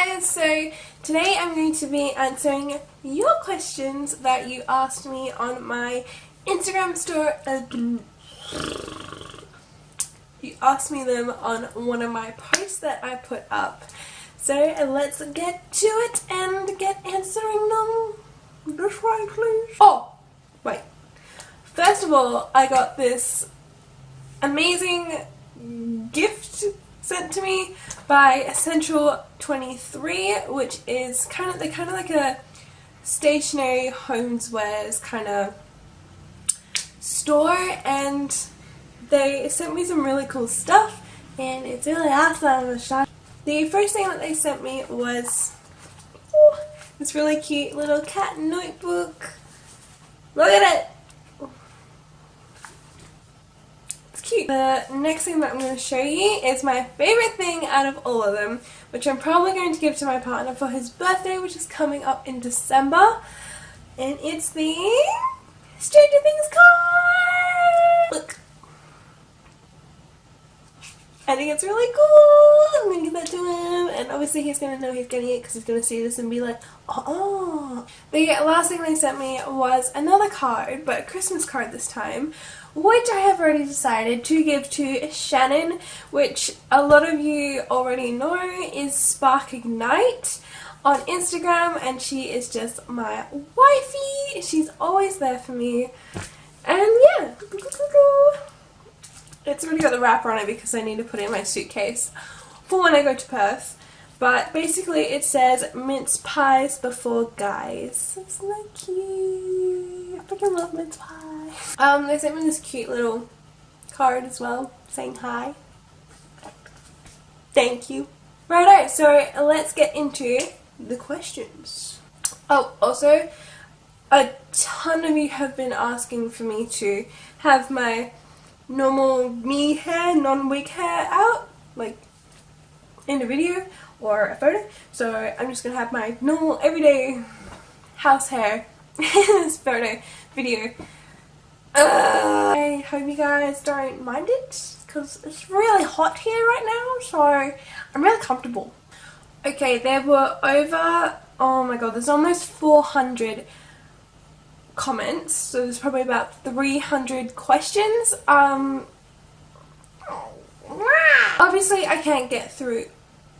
guys, so today I'm going to be answering your questions that you asked me on my Instagram story. You asked me them on one of my posts that I put up. So let's get to it and get answering them. This way, please. Oh, wait. First of all, I got this amazing gift sent to me by Central 23, which is kind of like a stationary homewares kind of store, and they sent me some really cool stuff, and it's really awesome. The first thing that they sent me was this really cute little cat notebook. Look at it! Cute. The next thing that I'm going to show you is my favourite thing out of all of them, which I'm probably going to give to my partner for his birthday, which is coming up in December, and it's the Stranger Things card! Look. I think it's really cool. I'm going to give that to him, and obviously he's going to know he's getting it because he's going to see this and be like, oh. The last thing they sent me was another card, but a Christmas card this time, which I have already decided to give to Shannon, which a lot of you already know is Spark Ignite on Instagram, and she is just my wifey. She's always there for me, and yeah. It's already got the wrapper on it because I need to put it in my suitcase for when I go to Perth. But basically it says mince pies before guys. Isn't that cute? I freaking love mince pie. They sent me this cute little card as well saying hi. Thank you. Righto, so let's get into the questions. Oh, also, a ton of you have been asking for me to have my normal me hair, non-wig hair out, like in a video or a photo. So I'm just gonna have my normal everyday house hair in this photo video. I hope you guys don't mind it because it's really hot here right now, so I'm really comfortable. Okay, there were over, oh my god, there's almost 400 comments, so there's probably about 300 questions. Obviously I can't get through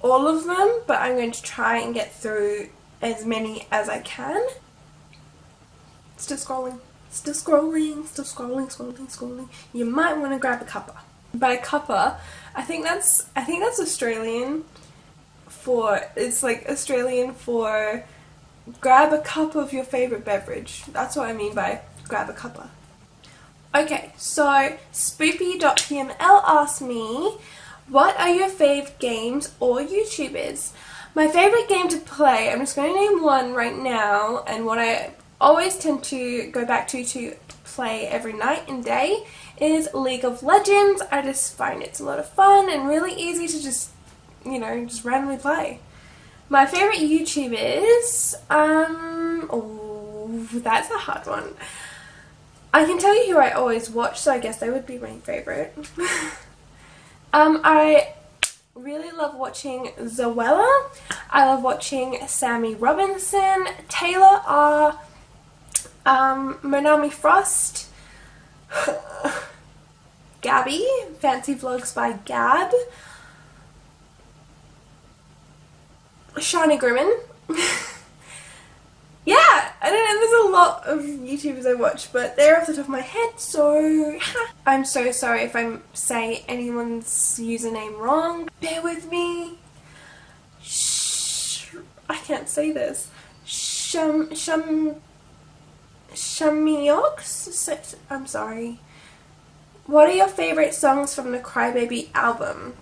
all of them, but I'm going to try and get through as many as I can. Still scrolling, still scrolling, still scrolling, scrolling. You might want to grab a cuppa. By cuppa, I think that's Australian for, it's like Australian for grab a cup of your favourite beverage. That's what I mean by grab a cuppa. Okay, so spoopy.pml asked me, what are your favourite games or YouTubers? My favourite game to play, I'm just going to name one right now, and what I always tend to go back to play every night and day is League of Legends. I just find it's a lot of fun and really easy to just, you know, just randomly play. My favourite YouTubers, oh, that's a hard one. I can tell you who I always watch, so I guess they would be my favourite. I really love watching Zoella. I love watching Sammy Robinson, Taylor R, Monami Frost, Gabby, Fancy Vlogs by Gab, Shani Grimmin. Yeah, I don't know, there's a lot of YouTubers I watch, but they're off the top of my head, so I'm so sorry if I say anyone's username wrong. Bear with me. I can't say this. Shamiox? I'm sorry. What are your favourite songs from the Crybaby album?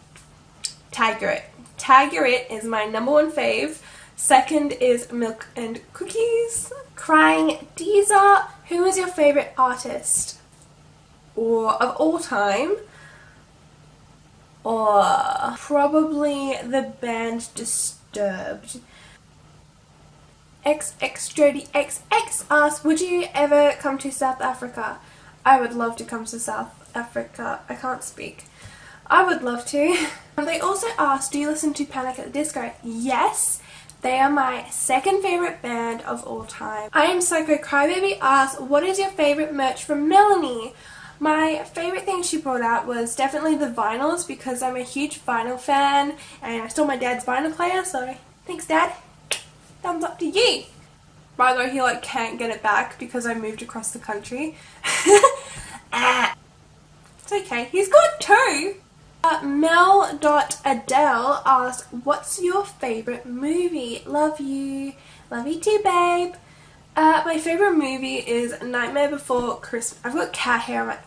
Tag Your It. Tag Your It is my #1 fave. Second is Milk and Cookies. Crying Deezer. Who is your favourite artist? Or of all time? Or probably the band Disturbed. XXJodyXX asks, would you ever come to South Africa? I would love to come to South Africa. I can't speak. I would love to. They also asked, do you listen to Panic at the Disco? Yes. They are my second favourite band of all time. I Am Psycho Crybaby asks, what is your favourite merch from Melanie? My favourite thing she brought out was definitely the vinyls, because I'm a huge vinyl fan and I stole my dad's vinyl player, so thanks Dad. Thumbs up to you. Right though, he like can't get it back because I moved across the country. It's okay, he's good too. Mel.Adele asks, what's your favourite movie? Love you. Love you too, babe. My favourite movie is Nightmare Before Christmas. I've got cat hair on my...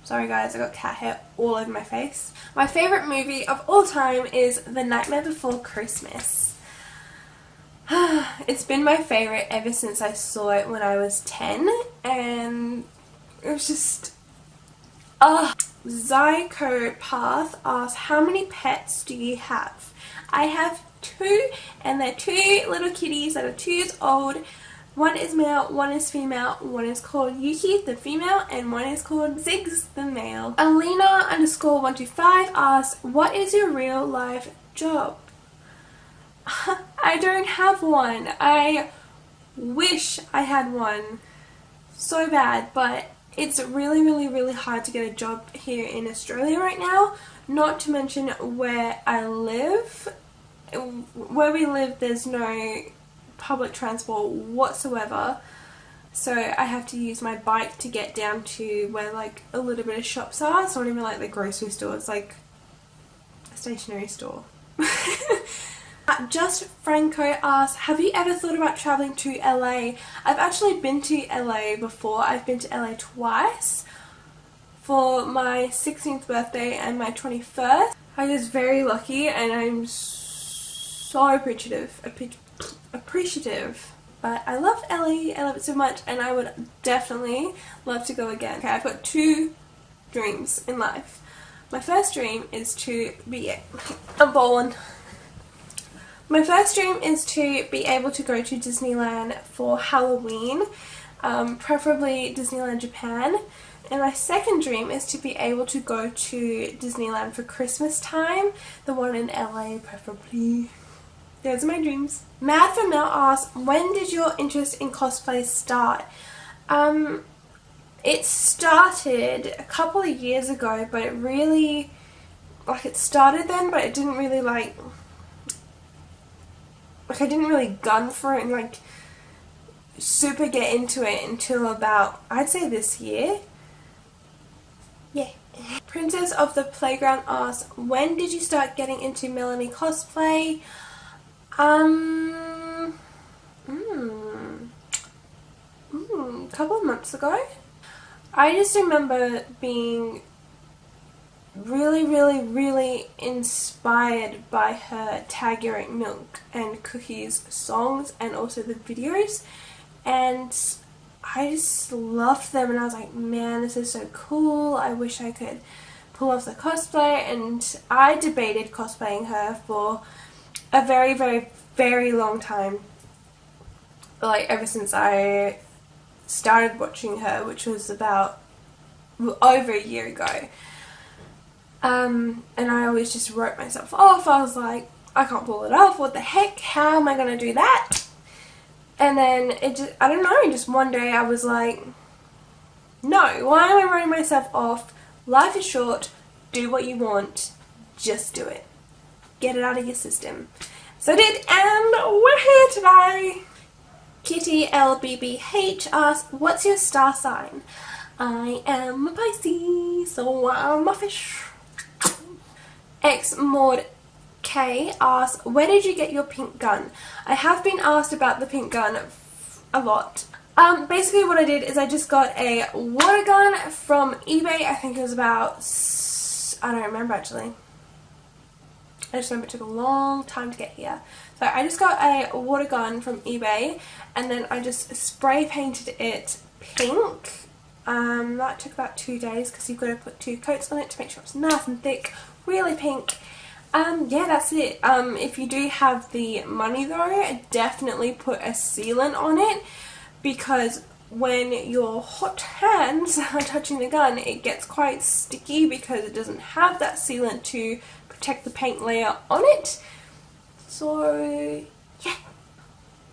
Sorry guys, I got cat hair all over my face. My favourite movie of all time is The Nightmare Before Christmas. It's been my favourite ever since I saw it when I was 10, and it was just... Zycopath asks, how many pets do you have? I have 2, and they're 2 little kitties that are 2 years old. One is male, one is female. One is called Yuki, the female, and one is called Ziggs, the male. Alina_125 asks, what is your real life job? I don't have one. I wish I had one so bad, but it's really hard to get a job here in Australia right now, not to mention where I live. Where we live, there's no public transport whatsoever, so I have to use my bike to get down to where like a little bit of shops are. It's not even like the grocery store, it's like a stationery store. Just Franco asks, have you ever thought about travelling to LA? I've actually been to LA before. I've been to LA twice for my 16th birthday and my 21st. I was very lucky and I'm so appreciative. But I love LA, I love it so much, and I would definitely love to go again. Okay, I've got 2 dreams in life. My first dream is to be... I'm bowling. My first dream is to be able to go to Disneyland for Halloween, preferably Disneyland Japan. And my second dream is to be able to go to Disneyland for Christmas time, the one in LA preferably. Those are my dreams. Mad for Mel asks, when did your interest in cosplay start? It started a couple of years ago, but it really, like, it started then, but it didn't really I didn't really gun for it and like super get into it until about, I'd say this year. Yeah. Princess of the Playground asks, when did you start getting into Melanie cosplay? A couple of months ago. I just remember being really inspired by her Tag Your Oat Milk and Cookies songs and also the videos, and I just loved them, and I was like, man, this is so cool. I wish I could pull off the cosplay, and I debated cosplaying her for a very long time, like ever since I started watching her, which was about over a year ago. And I always just wrote myself off. I was like, I can't pull it off, what the heck, how am I gonna do that? And then it just, I don't know, just one day I was like, no, why am I writing myself off? Life is short, do what you want, just do it. Get it out of your system. So I did, and we're here today. Kitty LBBH asks, what's your star sign? I am a Pisces, so I'm a fish. X Maud K asks, where did you get your pink gun? I have been asked about the pink gun a lot. Basically what I did is I just got a water gun from eBay. I think it was about, I don't remember actually. I just remember it took a long time to get here. So I just got a water gun from eBay and then I just spray painted it pink. That took about 2 days because you've got to put 2 coats on it to make sure it's nice and thick, really pink. Yeah, that's it. If you do have the money though, definitely put a sealant on it, because when your hot hands are touching the gun, it gets quite sticky because it doesn't have that sealant to protect the paint layer on it. So yeah.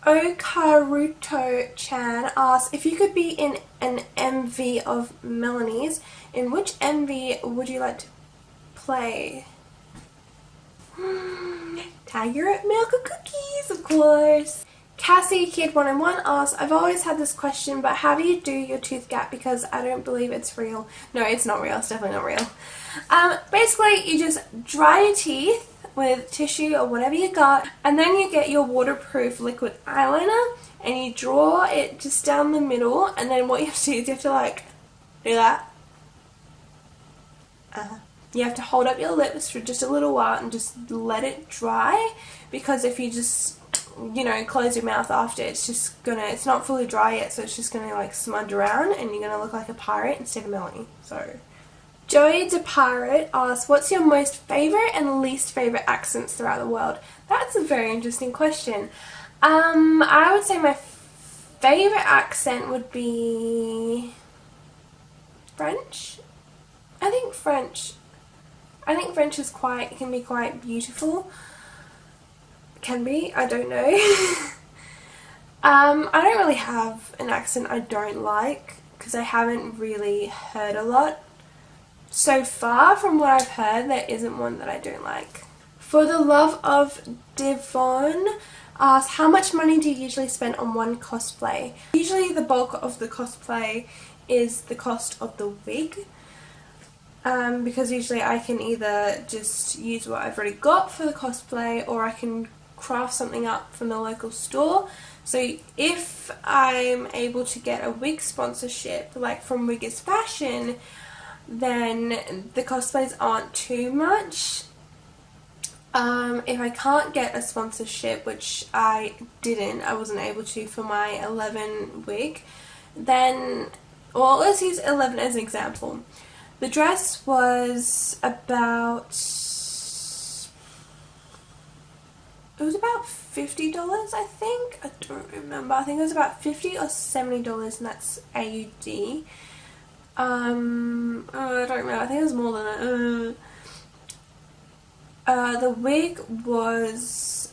Okaruto-chan asks, if you could be in an MV of Melanie's, in which MV would you like to play? Tiger at Milk and Cookies, of course. Cassie Kid 101 asks, I've always had this question, but how do you do your tooth gap? Because I don't believe it's real. No, it's not real. It's definitely not real. Basically, you just dry your teeth with tissue or whatever you got, and then you get your waterproof liquid eyeliner and you draw it just down the middle, and then what you have to do is you have to like do that. You have to hold up your lips for just a little while and just let it dry, because if you just, you know, close your mouth after, it's just gonna, it's not fully dry yet, so it's just gonna like smudge around and you're gonna look like a pirate instead of Melanie. So Joey the Pirate asks, what's your most favourite and least favourite accents throughout the world? That's a very interesting question. I would say my favourite accent would be French. I think French is can be quite beautiful. Can be, I don't know. I don't really have an accent I don't like, because I haven't really heard a lot. So far from what I've heard, there isn't one that I don't like. For the Love of Devon asks, how much money do you usually spend on one cosplay? Usually the bulk of the cosplay is the cost of the wig. Because usually I can either just use what I've already got for the cosplay, or I can craft something up from the local store. So if I'm able to get a wig sponsorship, like from Wig is Fashion, then the cosplays aren't too much. If I can't get a sponsorship, which I wasn't able to for my 11 wig, then, well, let's use 11 as an example. The dress was about, it was about $50, I think. I don't remember. I think it was about $50 or $70, and that's AUD. I don't remember. I think it was more than that. The wig wasn't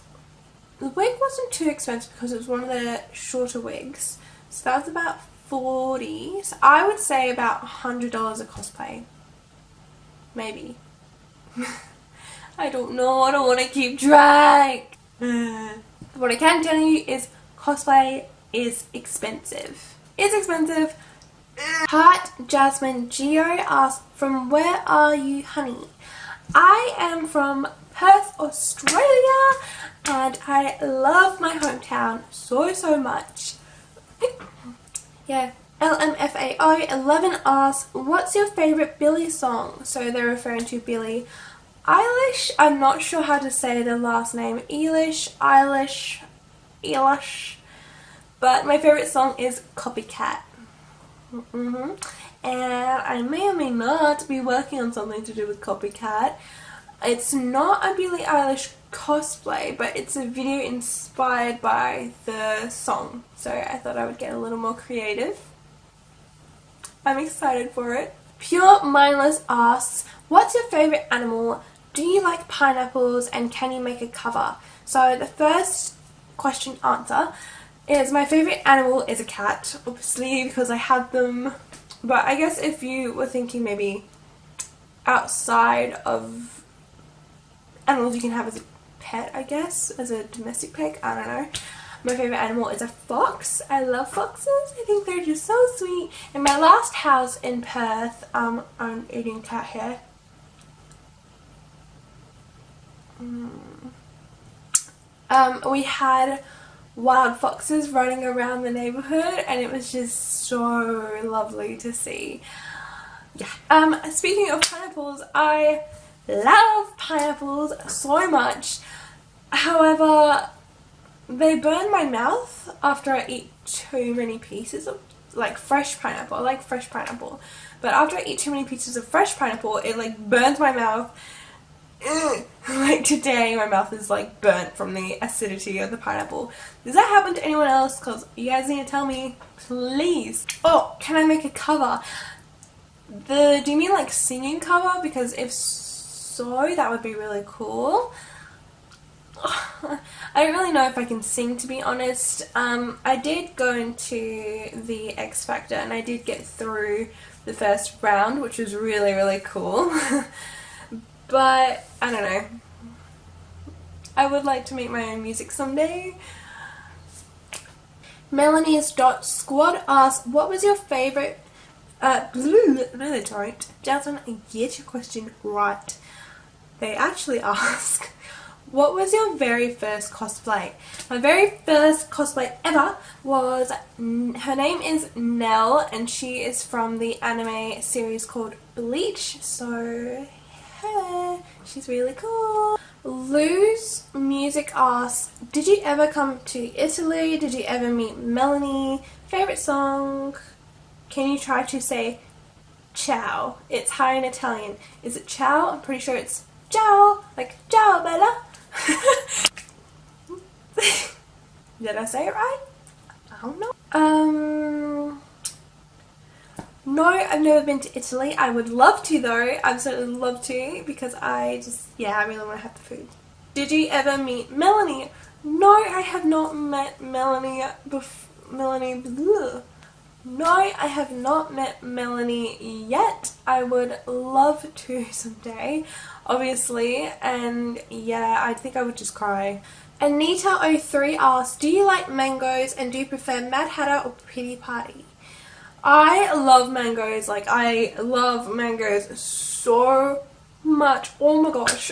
too expensive because it was one of the shorter wigs. So that was about $40. So I would say about $100 a cosplay. Maybe. I don't know. I don't want to keep track. What I can tell you is cosplay is expensive. It's expensive. Heart Jasmin Geo asks, from where are you, honey? I am from Perth, Australia, and I love my hometown so much. Yeah. LMFAO11 asks, what's your favourite Billie song? So they're referring to Billie Eilish. I'm not sure how to say the last name. Eilish. But my favourite song is Copycat. And I may or may not be working on something to do with Copycat. It's not a Billie Eilish cosplay, but it's a video inspired by the song. So I thought I would get a little more creative. I'm excited for it. Pure Mindless asks, what's your favourite animal? Do you like pineapples, and can you make a cover? So the first question answer is my favourite animal is a cat, obviously, because I have them. But I guess if you were thinking maybe outside of animals you can have as a pet, I guess, as a domestic pet, I don't know. My favourite animal is a fox. I love foxes. I think they're just so sweet. In my last house in Perth, I'm eating cat hair. We had wild foxes running around the neighbourhood, and it was just so lovely to see. Yeah. Speaking of pineapples, I love pineapples so much. However, they burn my mouth after I eat too many pieces of, like, fresh pineapple. I like fresh pineapple. But after I eat too many pieces of fresh pineapple, it, like, burns my mouth. Like today, my mouth is, like, burnt from the acidity of the pineapple. Does that happen to anyone else? Because you guys need to tell me, please. Oh, can I make a cover? Do you mean, like, singing cover? Because if so, that would be really cool. I don't really know if I can sing, to be honest. I did go into the X Factor and I did get through the first round, which was really, really cool. But I don't know. I would like to make my own music someday. Melanie's.squad asks, what was your favourite... no they don't. Jasmin, I get your question right. They actually ask, what was your very first cosplay? My very first cosplay ever was... her name is Nell and she is from the anime series called Bleach. So, hey, she's really cool. Lou's Music asks, did you ever come to Italy? Did you ever meet Melanie? Favorite song? Can you try to say ciao? It's hi in Italian. Is it ciao? I'm pretty sure it's ciao. Like ciao bella. Did I say it right? I don't know. No, I've never been to Italy. I would love to though. Absolutely love to, because I really want to have the food. Did you ever meet Melanie? No, I have not met Melanie No, I have not met Melanie yet. I would love to someday, obviously, and yeah, I think I would just cry. Anita03 asks, do you like mangoes and do you prefer Mad Hatter or Pity Party? I love mangoes, like I love mangoes so much. Oh my gosh.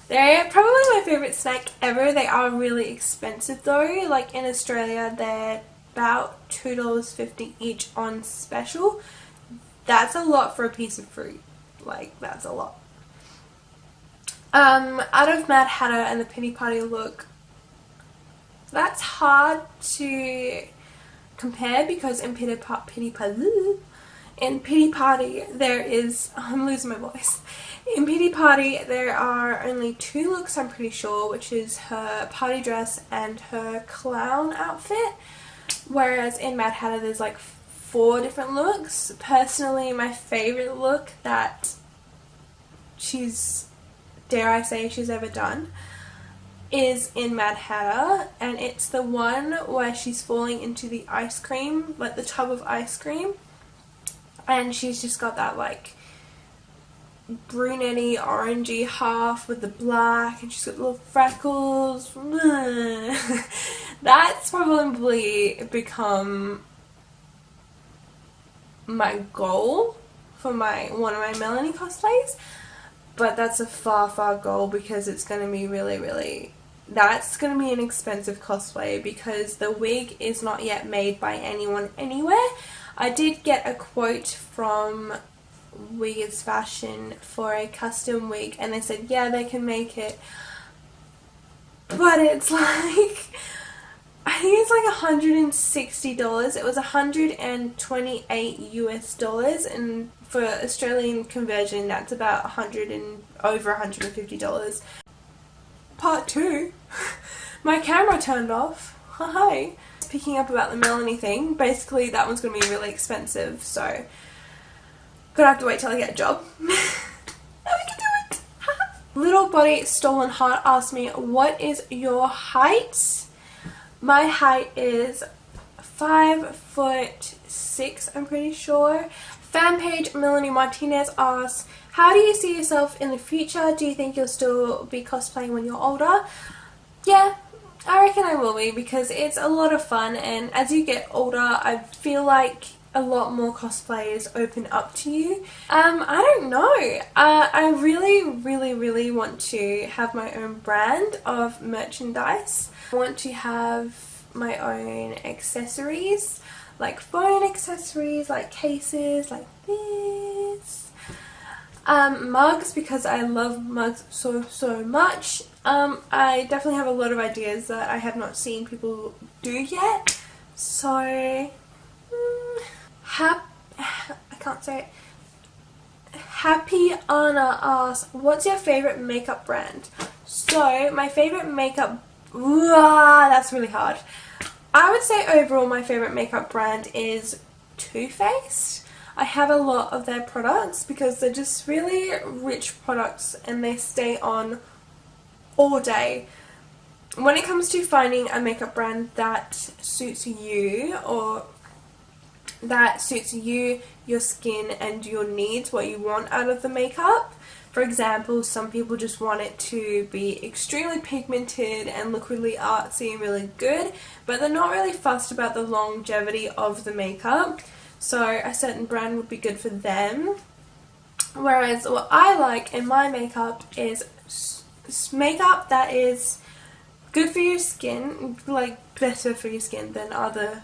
They're probably my favourite snack ever. They are really expensive though. Like in Australia they're about $2.50 each on special. That's a lot for a piece of fruit. Like that's a lot. Out of Mad Hatter and the Pity Party look, that's hard to compare because in Pity Party there is... I'm losing my voice. In Pity Party there are only 2 looks, I'm pretty sure, which is her party dress and her clown outfit, whereas in Mad Hatter there's like 4 different looks. Personally, my favourite look that she's, dare I say, she's ever done is in Mad Hatter, and it's the one where she's falling into the ice cream, like the tub of ice cream, and she's just got that like brunette-y, orangey half with the black, and she's got little freckles. That's probably become my goal for one of my Melanie cosplays, but that's a far goal because it's going to be really, that's going to be an expensive cosplay because the wig is not yet made by anyone anywhere. I did get a quote from Wiggers Fashion for a custom wig and they said yeah, they can make it, but it's like, I think it's like $160. It was $128 US, and for Australian conversion that's about over $150. Part 2. My camera turned off. Hi. Picking up about the Melanie thing, basically that one's going to be really expensive, so gonna have to wait till I get a job. Now we can do it! Little Body Stolen Heart asked me, what is your height? My height is 5'6", I'm pretty sure. Fan page Melanie Martinez asks, how do you see yourself in the future? Do you think you'll still be cosplaying when you're older? Yeah, I reckon I will be because it's a lot of fun, and as you get older I feel like a lot more cosplayers open up to you. I don't know. I really want to have my own brand of merchandise. I want to have my own accessories, like phone accessories, like cases, like this. Mugs, because I love mugs so much. I definitely have a lot of ideas that I have not seen people do yet. So, I can't say it. Happy Anna asks, what's your favourite makeup brand? So, my favourite makeup... that's really hard. I would say overall my favourite makeup brand is Too Faced. I have a lot of their products because they're just really rich products and they stay on all day. When it comes to finding a makeup brand that suits you, or that suits you, your skin and your needs, what you want out of the makeup. For example, some people just want it to be extremely pigmented and look really artsy and really good, but they're not really fussed about the longevity of the makeup, so a certain brand would be good for them. Whereas what I like in my makeup is makeup that is good for your skin, like better for your skin than other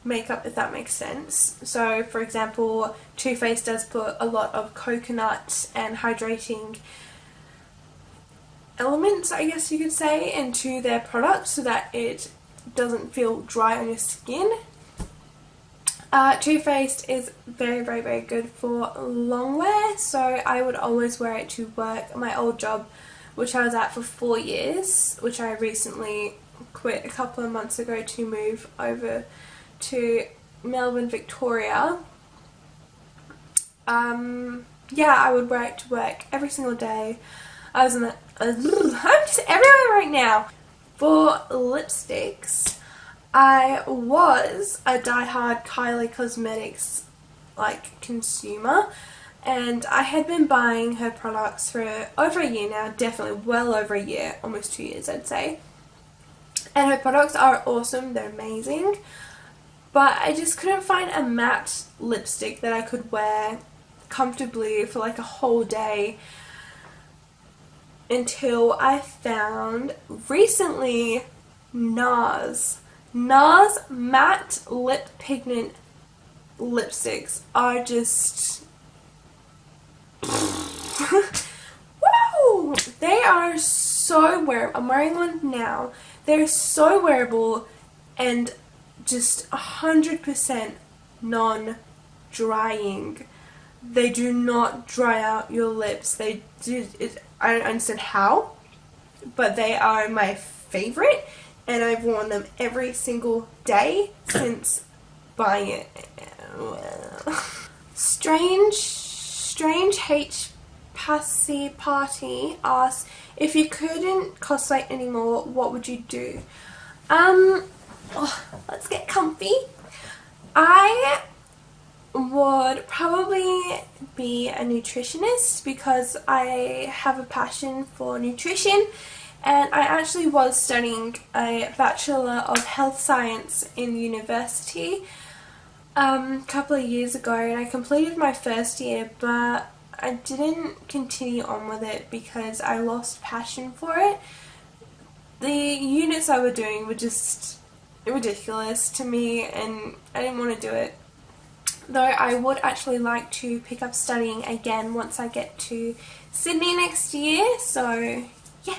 makeup, if that makes sense. So for example, Too Faced does put a lot of coconut and hydrating elements, I guess you could say, into their product so that it doesn't feel dry on your skin. Too Faced is very good for long wear, so I would always wear it to work. My old job, which I was at for 4 years, which I recently quit a couple of months ago to move over to Melbourne, Victoria. Yeah, I would wear it to work every single day. I was in the I'm just everywhere right now. For lipsticks, I was a diehard Kylie Cosmetics consumer, and I had been buying her products for over a year now, definitely well over a year, almost 2 years I'd say. And her products are awesome, they're amazing, but I just couldn't find a matte lipstick that I could wear comfortably for like a whole day until I found recently NARS. NARS matte lip pigment lipsticks are just wow! They are so wearable. I'm wearing one now. They're so wearable and just 100% non-drying. They do not dry out your lips. They do. I don't understand how, but they are my favorite, and I've worn them every single day since buying it. Strange H Passy Party asks, if you couldn't cosplay anymore, what would you do? Let's get comfy. I would probably be a nutritionist because I have a passion for nutrition, and I actually was studying a Bachelor of Health Science in university a couple of years ago, and I completed my first year, but I didn't continue on with it because I lost passion for it. The units I were doing were just ridiculous to me, and I didn't want to do it. Though I would actually like to pick up studying again once I get to Sydney next year, so yeah,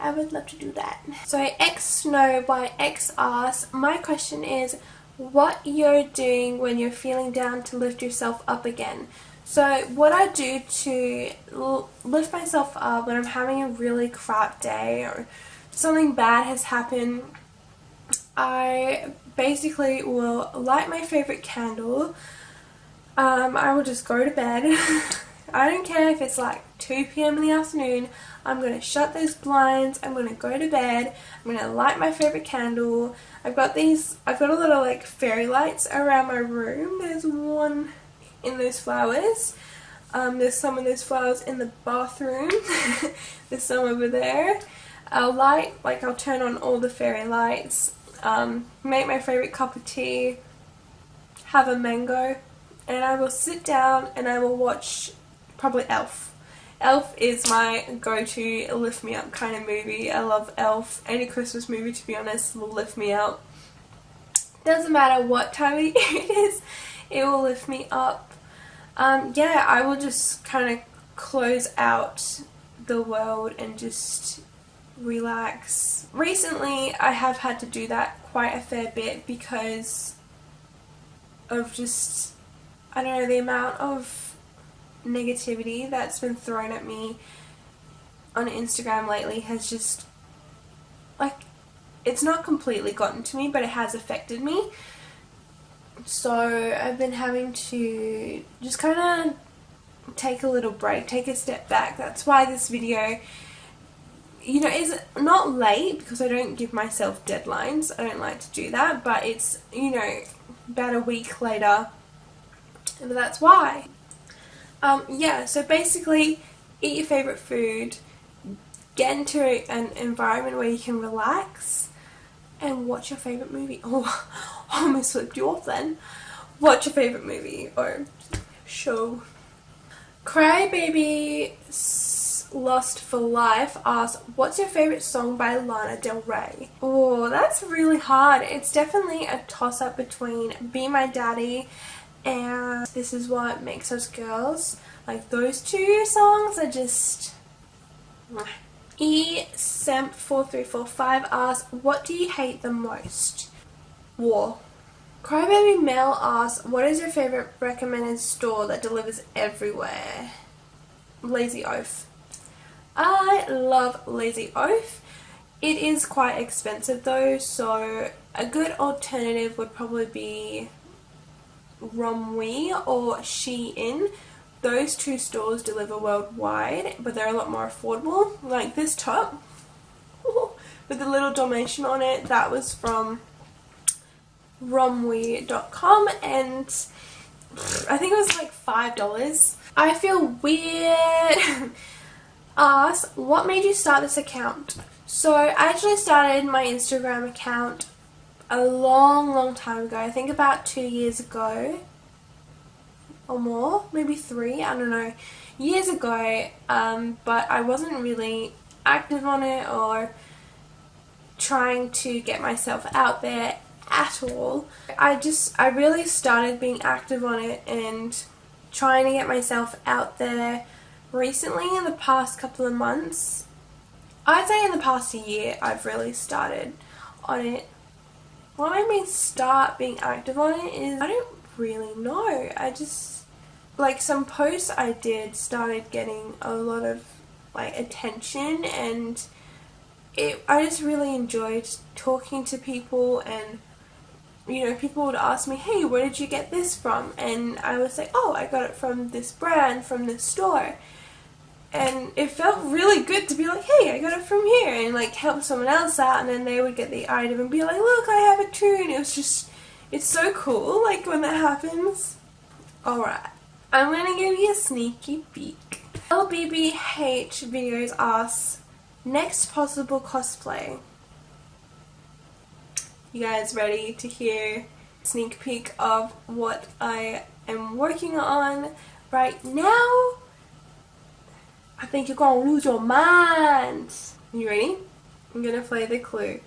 I would love to do that. So XSnow by X asks, my question is, what you're doing when you're feeling down to lift yourself up again? So what I do to lift myself up when I'm having a really crap day or something bad has happened, I basically will light my favorite candle. I will just go to bed. I don't care if it's like 2 p.m. in the afternoon. I'm going to shut those blinds. I'm going to go to bed. I'm going to light my favorite candle. I've got a little like fairy lights around my room. There's one in those flowers. There's some of those flowers in the bathroom. There's some over there. I'll turn on all the fairy lights. Make my favorite cup of tea, have a mango, and I will sit down and I will watch probably Elf. Elf is my go-to lift me up kind of movie. I love Elf. Any Christmas movie, to be honest, will lift me up. Doesn't matter what time of year it is, it will lift me up. Yeah, I will just kind of close out the world and just relax. Recently I have had to do that quite a fair bit because of just, I don't know, the amount of negativity that's been thrown at me on Instagram lately has just, it's not completely gotten to me, but it has affected me. So I've been having to just kind of take a little break, take a step back. That's why this video you know, it's not late because I don't give myself deadlines. I don't like to do that, but it's, you know, about a week later, and that's why. Yeah, so basically, eat your favourite food, get into an environment where you can relax, and watch your favourite movie. Oh, I almost flipped you off then. Watch your favourite movie or show. Crybaby Lost for Life asks, what's your favourite song by Lana Del Rey? Oh, that's really hard. It's definitely a toss-up between Be My Daddy and This Is What Makes Us Girls. Like, those two songs are just... eSemp4345 asks, what do you hate the most? War. Crybaby Mel asks, what is your favourite recommended store that delivers everywhere? Lazy Oaf. I love Lazy Oaf. It is quite expensive though, so a good alternative would probably be Romwe or Shein. Those two stores deliver worldwide, but they're a lot more affordable. Like this top with the little Dalmatian on it, that was from Romwe.com, and I think it was like $5. I feel weird. Ask, what made you start this account? So I actually started my Instagram account a long time ago. I think about 2 years ago or more, maybe 3, I don't know, years ago, but I wasn't really active on it or trying to get myself out there at all. I really started being active on it and trying to get myself out there recently, in the past couple of months. I'd say in the past year I've really started on it. What made me start being active on it is, I don't really know. I just, like, some posts I did started getting a lot of like attention, and I just really enjoyed talking to people, and you know, people would ask me, hey, where did you get this from? And I would say, oh, I got it from this brand, from this store. And it felt really good to be like, hey, I got it from here, and like help someone else out, and then they would get the item and be like, look, I have it too. And it was just, it's so cool, like, when that happens. Alright, I'm gonna give you a sneaky peek. LBBH Videos asks, next possible cosplay. You guys ready to hear a sneak peek of what I am working on right now? I think you're gonna lose your mind. You ready? I'm gonna play the clue.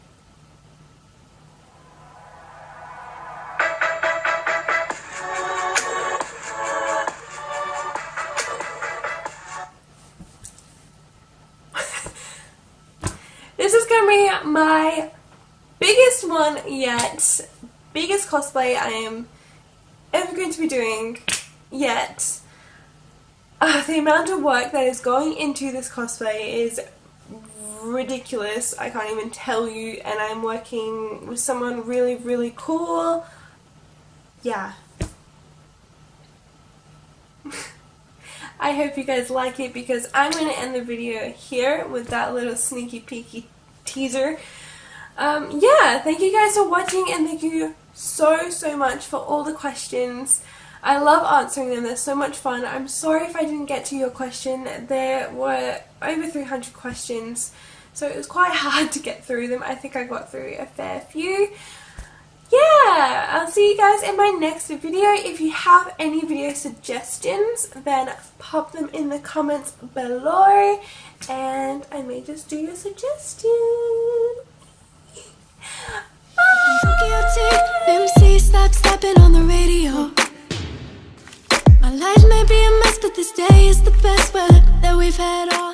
This is gonna be my biggest one yet. Biggest cosplay I am ever going to be doing yet. The amount of work that is going into this cosplay is ridiculous. I can't even tell you, and I'm working with someone really cool. Yeah. I hope you guys like it, because I'm going to end the video here with that little sneaky peeky teaser. Yeah, thank you guys for watching, and thank you so much for all the questions. I love answering them, they're so much fun. I'm sorry if I didn't get to your question. There were over 300 questions, so it was quite hard to get through them. I think I got through a fair few. Yeah, I'll see you guys in my next video. If you have any video suggestions, then pop them in the comments below, and I may just do your suggestion. MC, stop slapping on the radio. My life may be a mess, but this day is the best that we've had all